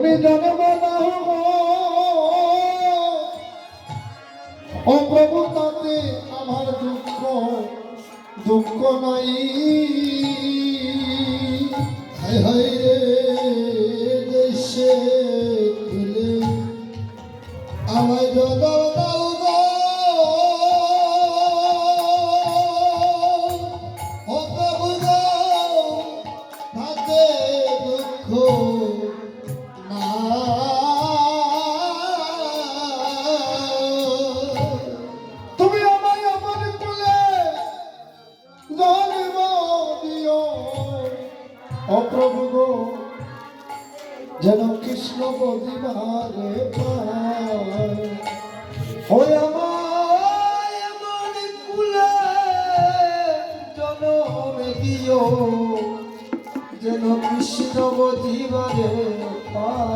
জন্ম দাও ও প্রভু, তাতে আমার দুঃখ নাই। হায় হায় রে দেশে তুলে আমায় জন্ম দাও গো, ও প্রভু গো, তাতে দুঃখ তুমি আমায় আমার কোলে জন্ম দিও ও প্রভু গো, যেন কৃষ্ণ বদিবারে পায়। ওই আমায় আমার কোলে জন্ম দিও, যেন কৃষ্ণ বদিবারে পায়।